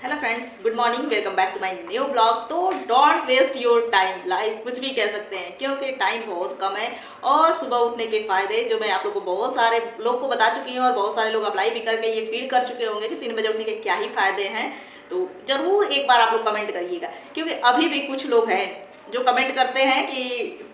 Hello friends, good morning, welcome back to my new blog. तो don't waste your time, life कुछ भी कह सकते हैं क्योंकि टाइम बहुत कम है। और सुबह उठने के फ़ायदे जो मैं आप लोगों को बहुत सारे लोग को बता चुकी हूँ और बहुत सारे लोग अप्लाई भी करके ये फील कर चुके होंगे कि 3 बजे उठने के क्या ही फ़ायदे हैं। तो ज़रूर एक बार आप लोग कमेंट करिएगा, क्योंकि अभी भी कुछ लोग हैं जो कमेंट करते हैं कि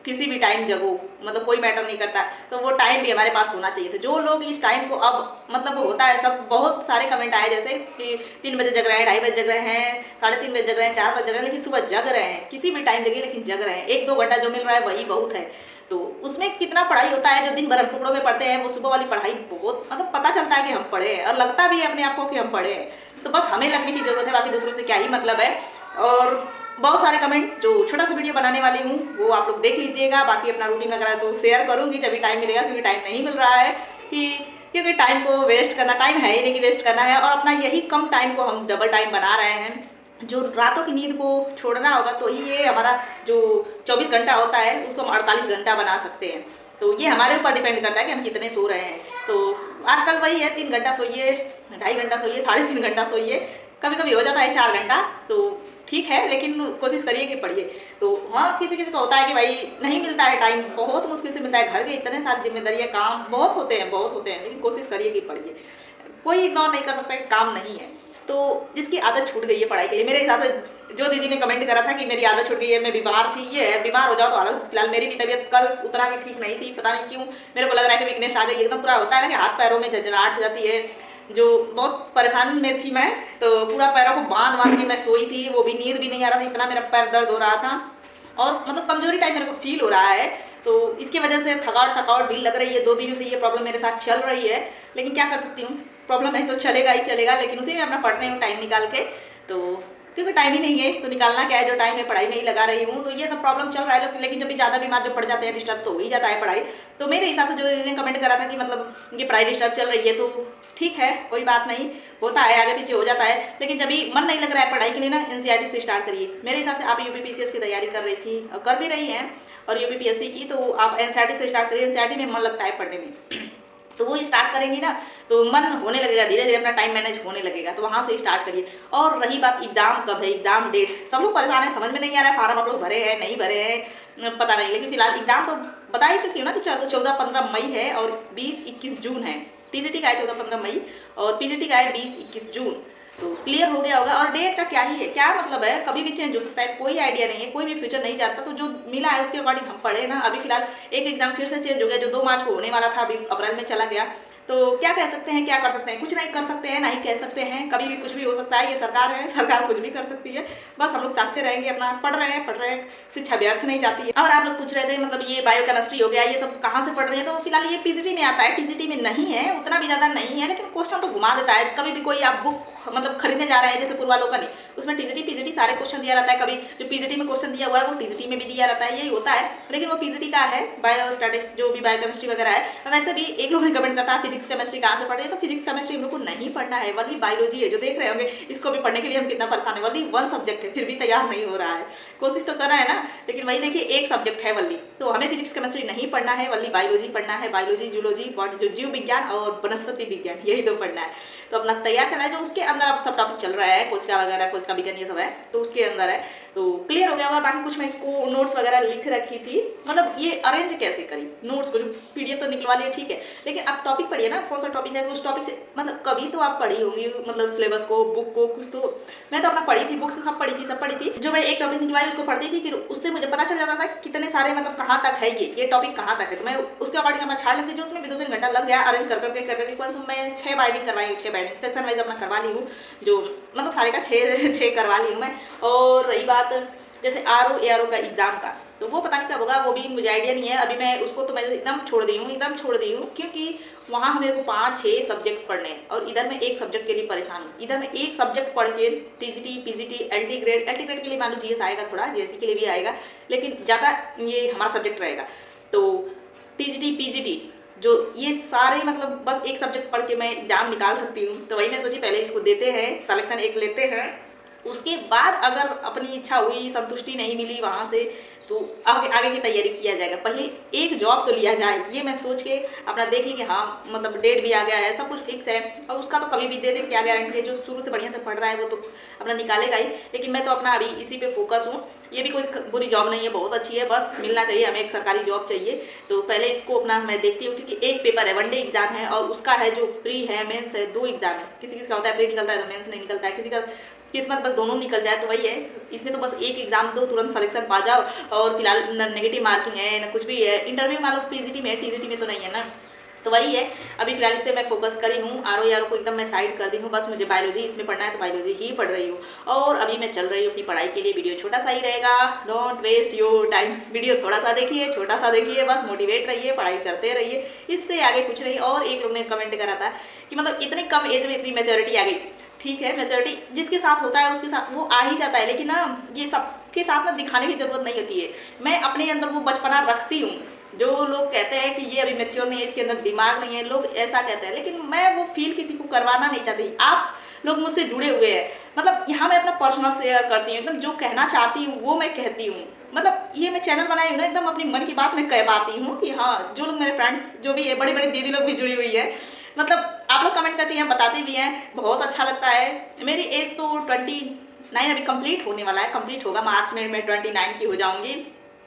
किसी भी टाइम जगो, मतलब कोई मैटर नहीं करता। तो वो टाइम भी हमारे पास होना चाहिए। तो जो लोग इस टाइम को अब मतलब होता है, सब बहुत सारे कमेंट आए जैसे कि 3 बजे जग रहे हैं, 2:30 बजे जग रहे हैं, 3:30 बजे जग रहे हैं, 4 बजे जग रहे हैं, लेकिन सुबह जग रहे हैं। किसी भी टाइम जगिए लेकिन जग रहे हैं। 1-2 घंटा जो मिल रहा है वही बहुत है। तो उसमें कितना पढ़ाई होता है, जो दिन भर हम टुकड़ों में पढ़ते हैं, वो सुबह वाली पढ़ाई बहुत मतलब पता चलता है कि हम पढ़े हैं और लगता भी है अपने आप को कि हम पढ़े हैं। तो बस हमें लगने की ज़रूरत है, बाकी दूसरों से क्या ही मतलब है। और बहुत सारे कमेंट जो छोटा सा वीडियो बनाने वाली हूँ वो आप लोग देख लीजिएगा। बाकी अपना रूटीन वगैरह तो शेयर करूँगी जब भी टाइम मिलेगा, क्योंकि टाइम नहीं मिल रहा है क्योंकि टाइम को वेस्ट करना, टाइम है ही नहीं कि वेस्ट करना है। और अपना यही कम टाइम को हम डबल टाइम बना रहे हैं। जो रातों की नींद को छोड़ना होगा तो ही ये हमारा जो 24 घंटा होता है उसको हम 48 घंटा बना सकते हैं। तो ये हमारे ऊपर डिपेंड करता है कि हम कितने सो रहे हैं। तो आजकल वही है, 3 घंटा सोइए, 2.5 घंटा सोइए, 3.5 घंटा सोइए, कभी कभी हो जाता है 4 घंटा, तो ठीक है, लेकिन कोशिश करिए कि पढ़िए। तो हाँ, किसी किसी का होता है कि भाई नहीं मिलता है टाइम, बहुत मुश्किल से मिलता है, घर के इतने सारी जिम्मेदारियाँ, काम बहुत होते हैं, लेकिन कोशिश करिए कि पढ़िए। कोई इग्नोर नहीं कर सकता, काम नहीं है। तो जिसकी आदत छूट गई है पढ़ाई के लिए, मेरे हिसाब से जो दीदी ने कमेंट करा था कि मेरी आदत छूट गई है, मैं बीमार थी, ये है बीमार हो जाओ तो हालत। फिलहाल मेरी भी तबीयत कल उतना भी ठीक नहीं थी, पता नहीं क्यों मेरे को लग रहा है कि वीकनेस आ गई एकदम। पूरा होता है ना कि हाथ पैरों में झंझनाहट हो जाती है, जो बहुत परेशान में थी मैं। तो पूरा पैरों को बांध बांध के मैं सोई थी, वो भी नींद भी नहीं आ रहा था, इतना मेरा पैर दर्द हो रहा था और मतलब कमजोरी टाइप मेरे को फील हो रहा है। तो इसकी वजह से थकावट भी लग रही है। 2 दिनों से ये प्रॉब्लम मेरे साथ चल रही है, लेकिन क्या कर सकती हूँ, प्रॉब्लम है तो चलेगा ही चलेगा। लेकिन उसी में अपना पढ़ रही हूँ टाइम निकाल के। तो क्योंकि टाइम ही नहीं है तो निकालना क्या है, जो टाइम है पढ़ाई में ही लगा रही हूँ। तो ये सब प्रॉब्लम चल रहा है, लेकिन जब भी ज़्यादा बीमार जब पड़ जाते हैं, डिस्टर्ब तो हो ही जाता है पढ़ाई। तो मेरे हिसाब से जो ने कमेंट करा था कि मतलब ये पढ़ाई डिस्टर्ब चल रही है, तो ठीक है, कोई बात नहीं, होता है, आगे पीछे हो जाता है। लेकिन जब भी मन नहीं लग रहा है पढ़ाई के लिए ना, एनसीईआरटी से स्टार्ट करिए। मेरे हिसाब से आप यूपीपीसीएस की तैयारी कर रही थी और कर भी रही हैं और यूपीपीएससी की, तो आप एनसीईआरटी से स्टार्ट करिए। एनसीईआरटी में मन लगता है पढ़ने में तो वो स्टार्ट करेंगी ना तो मन होने लगेगा, धीरे धीरे अपना टाइम मैनेज होने लगेगा। तो वहाँ से स्टार्ट करिए। और रही बात एग्जाम कब है, एग्जाम डेट, सब लोग परेशान है, समझ में नहीं आ रहा है, फार्म आप लोग भरे हैं नहीं भरे हैं पता नहीं। लेकिन फिलहाल एग्जाम तो बता ही चुकी हूँ ना कि 14-15 मई है और 20-21 जून है। टीजीटी का है 14-15 मई और पीजीटी का है 20-21 जून। तो क्लियर हो गया होगा। और डेट का क्या ही है, क्या मतलब है, कभी भी चेंज हो सकता है, कोई आइडिया नहीं है, कोई भी फ्यूचर नहीं जानता। तो जो मिला है उसके अकॉर्डिंग हम पढ़े ना। अभी फिलहाल एक एग्जाम फिर से चेंज हो गया, जो 2 मार्च को होने वाला था अभी अप्रैल में चला गया। तो क्या कह सकते हैं, क्या कर सकते हैं, कुछ नहीं कर सकते हैं, ना ही कह सकते हैं। कभी भी कुछ भी हो सकता है, ये सरकार है, सरकार कुछ भी कर सकती है। बस हम लोग चाहते रहेंगे, अपना पढ़ रहे हैं, शिक्षा व्यर्थ नहीं जाती है। और आप लोग पूछ रहे थे मतलब ये बायोकेमिस्ट्री हो गया, ये सब कहाँ से पढ़ रहे हैं। तो फिलहाल ये पीजीटी में आता है, टीजीटी में नहीं है, उतना भी ज़्यादा नहीं है, लेकिन क्वेश्चन तो घुमा देता है। कभी भी कोई आप बुक मतलब खरीदने जा रहे हैं, जैसे पूर्वालोकन, उसमें टीजीटी पीजीटी सारे क्वेश्चन दिया रहता है। कभी जो पीजीटी में क्वेश्चन दिया हुआ है वो टीजीटी में भी दिया रहता है, यही होता है। लेकिन वो पीजीटी का है, बायोस्टैटिक्स जो भी बायोकेमिस्ट्री वगैरह है। वैसे भी एक लोग ने कमेंट करता है फिजिक्स केमिस्ट्री कहाँ से पढ़ रहे हैं। तो फिजिक्स केमिस्ट्री हम लोग को नहीं पढ़ना है, वनली बायोलॉजी है। जो देख रहे होंगे इसको भी पढ़ने के लिए हम कितना परेशान है, वनली 1 सब्जेक्ट है, फिर भी तैयार नहीं हो रहा है। कोशिश तो कर रहा है ना, लेकिन वही देखिए 1 सब्जेक्ट है वनली। तो हमें फिजिक्स केमिस्ट्री नहीं पढ़ना है, वनली बायोलॉजी पढ़ना है। बायोलॉजी, जूलॉजी, जो जीव विज्ञान और वनस्पति विज्ञान, यही 2 पढ़ना है। तो अपना तैयार चला है, जो उसके अंदर अब सब टॉपिक चल रहा है, कोशिका वगैरह, कोशिका विज्ञान, ये सब है तो उसके अंदर है। तो क्लियर हो गया होगा। बाकी कुछ मैं को नोट्स वगैरह लिख रखी थी, मतलब ये अरेंज कैसे करी नोट्स को, जो पीडीएफ तो निकलवा लिया ठीक है, लेकिन आप टॉपिक पढ़िए ना, कौन सा टॉपिक है उस टॉपिक से मतलब कभी तो आप पढ़ी होंगी, मतलब सिलेबस को, बुक को कुछ। तो मैं तो अपना पढ़ी थी, बुक से सब पढ़ी थी। जो मैं एक टॉपिक निकलवाई उसको पढ़ती थी, फिर उससे मुझे पता चल जाता था कितने सारे मतलब कहाँ तक है ये टॉपिक कहाँ तक है। तो मैं उसके अकॉर्डिंग अपना छाड़ लेती, जो उसमें भी 2-3 घंटा लग गया अरेंज करके। कौन सा मैं 6 बाइंडिंग करवाई हूँ, 6 बाइंडिंग सेक्शन वाइज अपना करवा ली हूँ, जो मतलब सारे का 6 करवा ली हूँ मैं। और रही बात जैसे आरओ एआरओ का एग्जाम का, तो वो पता नहीं कब होगा, वो भी मुझे आइडिया नहीं है अभी। मैं उसको तो मैं एकदम छोड़ दी हूँ, क्योंकि वहाँ मेरे को 5-6 सब्जेक्ट पढ़ने हैं और इधर मैं एक सब्जेक्ट के लिए परेशान हूँ। इधर मैं एक सब्जेक्ट पढ़ के टीजीटी पीजीटी एलटी ग्रेड के लिए मान लो जीएस आएगा, थोड़ा जेएससी के लिए भी आएगा, लेकिन ज़्यादा ये हमारा सब्जेक्ट रहेगा। तो टीजीटी पीजीटी जो ये सारे मतलब बस एक सब्जेक्ट पढ़ के मैं एग्जाम निकाल सकती हूँ। तो वही मैं सोची पहले इसको देते हैं, सिलेक्शन 1 लेते हैं, उसके बाद अगर अपनी इच्छा हुई, संतुष्टि नहीं मिली वहाँ से, तो आगे आगे की तैयारी किया जाएगा। पहले एक जॉब तो लिया जाए, ये मैं सोच के अपना देख ली कि हाँ मतलब डेट भी आ गया है, सब कुछ फिक्स है, और उसका तो कभी भी दे दे क्या गारंटी है। जो शुरू से बढ़िया से पढ़ रहा है वो तो अपना निकालेगा ही, लेकिन मैं तो अपना अभी इसी पे फोकस हूँ। ये भी कोई बुरी जॉब नहीं है, बहुत अच्छी है, बस मिलना चाहिए हमें, एक सरकारी जॉब चाहिए। तो पहले इसको अपना मैं देखती हूँ, क्योंकि एक पेपर है, 1 डे एग्जाम है, और उसका है जो प्री है, मेंस है, 2 एग्जाम है। किसी किसी का होता है प्री निकलता है तो मेंस नहीं निकलता है, किसी का किस्मत बस दोनों निकल जाए, तो वही है। इसमें तो बस एक एग्जाम दो, तुरंत सिलेक्शन पा जाओ, और फिलहाल न नेगेटिव मार्किंग है न कुछ भी है। इंटरव्यू मान लो पीजीटी में है, टीजीटी में तो नहीं है ना, तो वही है। अभी फिलहाल इस पर मैं फोकस करी हूँ, आर को एकदम मैं साइड कर दी हूँ, बस मुझे बायोलॉजी इसमें पढ़ना है तो बायोलॉजी ही पढ़ रही हूँ। और अभी मैं चल रही हूँ अपनी पढ़ाई के लिए। वीडियो छोटा सा ही रहेगा, don't waste your time. Video थोड़ा सा देखिए, छोटा सा देखिए, बस मोटिवेट रहिए, पढ़ाई करते रहिए, इससे आगे कुछ नहीं। और एक लोग ने कमेंट करा था कि मतलब इतनी कम एज में इतनी मैच्योरिटी आ गई। ठीक है, मैच्योरिटी जिसके साथ होता है उसके साथ वो आ ही जाता है, लेकिन ना ये सबके साथ ना दिखाने की जरूरत नहीं होती है। मैं अपने अंदर वो बचपना रखती हूँ। जो लोग कहते हैं कि ये अभी मैच्योर नहीं है, इसके अंदर दिमाग नहीं है, लोग ऐसा कहते हैं, लेकिन मैं वो फील किसी को करवाना नहीं चाहती। आप लोग मुझसे जुड़े हुए हैं, मतलब यहाँ मैं अपना पर्सनल शेयर करती हूँ, एकदम जो कहना चाहती हूँ वो मैं कहती हूँ। मतलब ये मैं चैनल बनाई हूँ ना, एकदम अपनी मन की बात मैं कह पाती हूँ कि हाँ, जो लोग मेरे फ्रेंड्स जो भी है, बड़ी बड़ी दीदी लोग भी जुड़ी हुई है, मतलब आप लोग कमेंट करती हैं, बताते भी हैं, बहुत अच्छा लगता है। मेरी एज तो 29 अभी कंप्लीट होने वाला है, कंप्लीट होगा मार्च में, मैं 29 की हो जाऊंगी।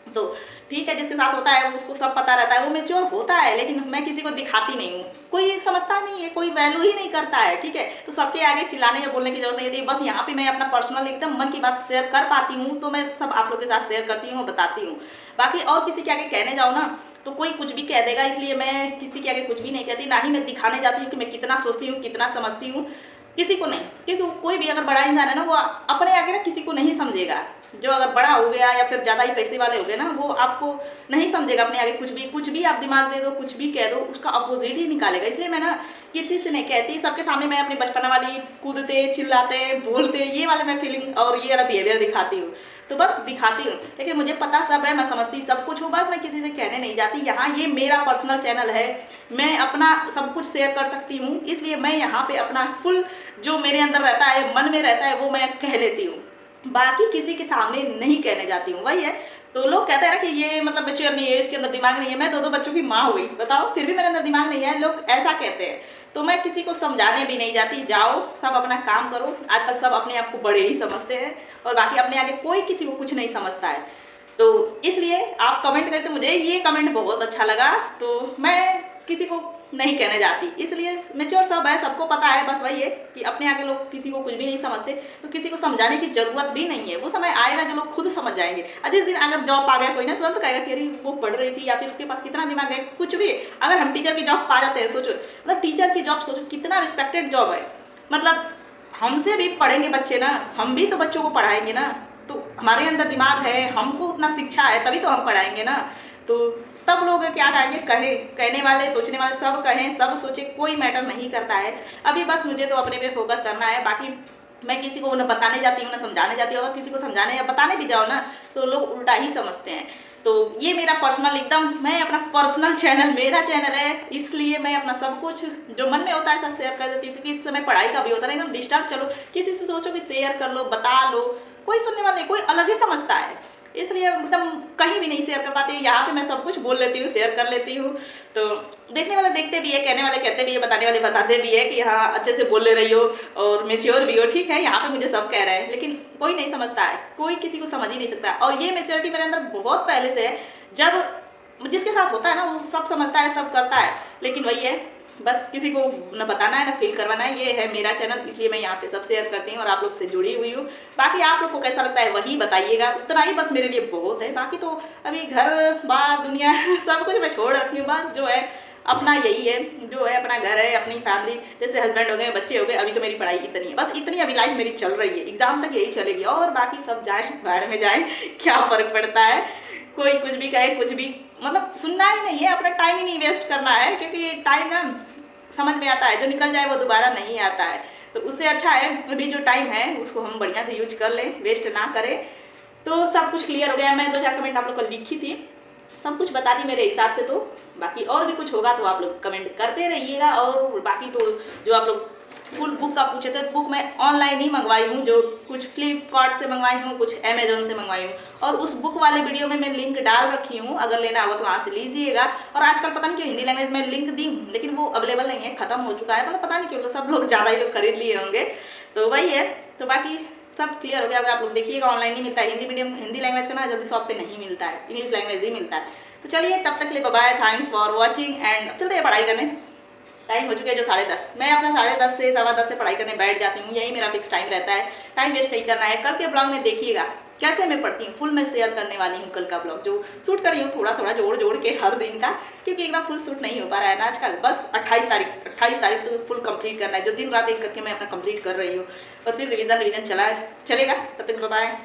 तो ठीक है, जिसके साथ होता है उसको सब पता रहता है, वो मेच्योर होता है, लेकिन मैं किसी को दिखाती नहीं हूँ, कोई समझता नहीं है, कोई वैल्यू ही नहीं करता है। ठीक है, तो सबके आगे चिल्लाने या बोलने की जरूरत नहीं होती, बस यहाँ पे मैं अपना पर्सनल एकदम मन की बात शेयर कर पाती हूँ, तो मैं सब आप लोग के साथ शेयर करती हूँ, बताती हूँ। बाकी और किसी के आगे कहने जाओ ना तो कोई कुछ भी कह देगा, इसलिए मैं किसी के आगे कुछ भी नहीं कहती, ना ही मैं दिखाने जाती हूँ कि मैं कितना सोचती हूँ, कितना समझती हूँ, किसी को नहीं। क्योंकि कोई भी अगर बड़ा इंसान है ना, वो अपने आगे ना किसी को नहीं समझेगा। जो अगर बड़ा हो गया या फिर ज़्यादा ही पैसे वाले हो गए ना, वो आपको नहीं समझेगा अपने आगे। कुछ भी आप दिमाग दे दो, कुछ भी कह दो, उसका अपोजिट ही निकालेगा। इसलिए मैं ना किसी से नहीं कहती, सबके सामने मैं अपनी बचपना वाली कूदते चिल्लाते बोलते ये वाले मैं फीलिंग और ये वाला बिहेवियर दिखाती हूँ, तो बस दिखाती हूँ। लेकिन मुझे पता सब है, मैं समझती सब कुछ हूँ, बस मैं किसी से कहने नहीं जाती। यहाँ ये मेरा पर्सनल चैनल है, मैं अपना सब कुछ शेयर कर सकती हूँ, इसलिए मैं यहाँ पे अपना फुल जो मेरे अंदर रहता है, मन में रहता है, वो मैं कह लेती हूँ, बाकी किसी के सामने नहीं कहने जाती हूँ। वही है, तो लोग कहते हैं ना कि ये मतलब मैच्योर नहीं है, इसके अंदर दिमाग नहीं है। मैं 2 बच्चों की माँ हो गई, बताओ, फिर भी मेरे अंदर दिमाग नहीं है, लोग ऐसा कहते हैं। तो मैं किसी को समझाने भी नहीं जाती, जाओ सब अपना काम करो। आजकल सब अपने आप को बड़े ही समझते हैं, और बाकी अपने आगे कोई किसी को कुछ नहीं समझता है। तो इसलिए आप कमेंट करते, मुझे ये कमेंट बहुत अच्छा लगा, तो मैं किसी को नहीं कहने जाती, इसलिए मैच्योर सब है, सबको पता है। बस वही है कि अपने आगे लोग किसी को कुछ भी नहीं समझते, तो किसी को समझाने की जरूरत भी नहीं है। वो समय आएगा जो लोग खुद समझ जाएंगे। और जिस दिन अगर जॉब पा गया कोई ना, तुरंत कहेगा कि अरे वो पढ़ रही थी, या फिर उसके पास कितना दिमाग है, कुछ भी। अगर हम टीचर की जॉब पा जाते हैं, सोचो मतलब टीचर की जॉब, सोचो कितना रिस्पेक्टेड जॉब है। मतलब हमसे भी पढ़ेंगे बच्चे ना, हम भी तो बच्चों को पढ़ाएंगे ना, तो हमारे अंदर दिमाग है, हमको उतना शिक्षा है, तभी तो हम पढ़ाएंगे ना। तो तब लोग क्या कहेंगे, कहने वाले सोचने वाले सब कहें सब सोचे, कोई मैटर नहीं करता है। अभी बस मुझे तो अपने पे फोकस करना है, बाकी मैं किसी को न बताने जाती हूँ न समझाने जाती हूँ। अगर किसी को समझाने या बताने भी जाओ ना, तो लोग उल्टा ही समझते हैं। तो ये मेरा पर्सनल एकदम, मैं अपना पर्सनल चैनल, मेरा चैनल है, इसलिए मैं अपना सब कुछ जो मन में होता है सब शेयर कर देती हूँ। क्योंकि इस समय पढ़ाई का भी होता है, एकदम डिस्टर्ब, चलो किसी से सोचो कि शेयर कर लो, बता लो, कोई सुनने वाला नहीं, कोई अलग ही समझता है, इसलिए एकदम कहीं भी नहीं शेयर कर पाती। यहाँ पे मैं सब कुछ बोल लेती हूँ, शेयर कर लेती हूँ। तो देखने वाले देखते भी है, कहने वाले कहते भी है, बताने वाले बताते भी है कि हाँ अच्छे से बोल ले रही हो और मेच्योर भी हो। ठीक है, यहाँ पे मुझे सब कह रहे हैं, लेकिन कोई नहीं समझता है, कोई किसी को समझ ही नहीं सकता। और ये मेच्योरिटी मेरे अंदर बहुत पहले से है, जब जिसके साथ होता है ना वो सब समझता है, सब करता है। लेकिन वही है, बस किसी को न बताना है, न फील करवाना है। ये है मेरा चैनल, इसलिए मैं यहाँ पे सब शेयर करती हूँ और आप लोग से जुड़ी हुई हूँ। बाकी आप लोग को कैसा लगता है वही बताइएगा, उतना ही बस मेरे लिए बहुत है। बाकी तो अभी घर बार दुनिया सब कुछ मैं छोड़ रखी हूँ, बस जो है अपना यही है, जो है अपना घर है, अपनी फैमिली, जैसे हस्बैंड हो गए, बच्चे हो गए। अभी तो मेरी पढ़ाई इतनी है, बस इतनी अभी लाइफ मेरी चल रही है, एग्जाम तक यही चलेगी। और बाकी सब जाए बाढ़ में जाए, क्या फर्क पड़ता है, कोई कुछ भी कहे, कुछ भी मतलब सुनना ही नहीं है, अपना टाइम ही नहीं वेस्ट करना है। क्योंकि टाइम ना समझ में आता है, जो निकल जाए वो दोबारा नहीं आता है। तो उससे अच्छा है अभी जो टाइम है उसको हम बढ़िया से यूज कर लें, वेस्ट ना करें। तो सब कुछ क्लियर हो गया। मैं 2-4 कमेंट आप लोग को लिखी थी, सब कुछ बता दी मेरे हिसाब से। तो बाकी और भी कुछ होगा तो आप लोग कमेंट करते रहिएगा। और बाकी तो जो आप लोग फुल बुक का पूछे थे, बुक मैं ऑनलाइन ही मंगवाई हूँ, जो कुछ फ्लिपकार्ट से मंगवाई हूँ, कुछ अमेजोन से मंगवाई हूँ। और उस बुक वाले वीडियो में मैं लिंक डाल रखी हूँ, अगर लेना होगा तो वहाँ से लीजिएगा। और आजकल पता नहीं क्यों हिंदी लैंग्वेज में लिंक दी हूँ, लेकिन वो अवेलेबल नहीं है, खत्म हो चुका है, मतलब पता नहीं क्यों, सब लोग ज़्यादा ही लोग खरीद लिए होंगे। तो वही है, तो बाकी सब क्लियर हो गया। अगर आप लोग देखिएगा ऑनलाइन ही मिलता है, हिंदी मीडियम हिंदी लैंग्वेज का ना जल्दी शॉप पे नहीं मिलता है, इंग्लिश लैंग्वेज ही मिलता है। तो चलिए तब तक के लिए bye, thanks for watching and चलते हैं पढ़ाई करने। टाइम हो चुका है जो 10:30, मैं अपना 10:30 से 10:15 से पढ़ाई करने बैठ जाती हूँ, यही मेरा फिक्स टाइम रहता है, टाइम वेस्ट नहीं करना है। कल के ब्लॉग में देखिएगा कैसे मैं पढ़ती हूँ, फुल मैं शेयर करने वाली हूँ कल का ब्लॉग, जो शूट कर रही हूँ थोड़ा थोड़ा जोड़ जोड़ के हर दिन का, क्योंकि एकदम फुल शूट नहीं हो पा रहा है ना आजकल। बस 28 तारीख तो फुल कंप्लीट करना है, जो दिन रात एक करके मैं अपना कंप्लीट कर रही हूँ, और फिर रिवीजन चलेगा। तब तक बाय।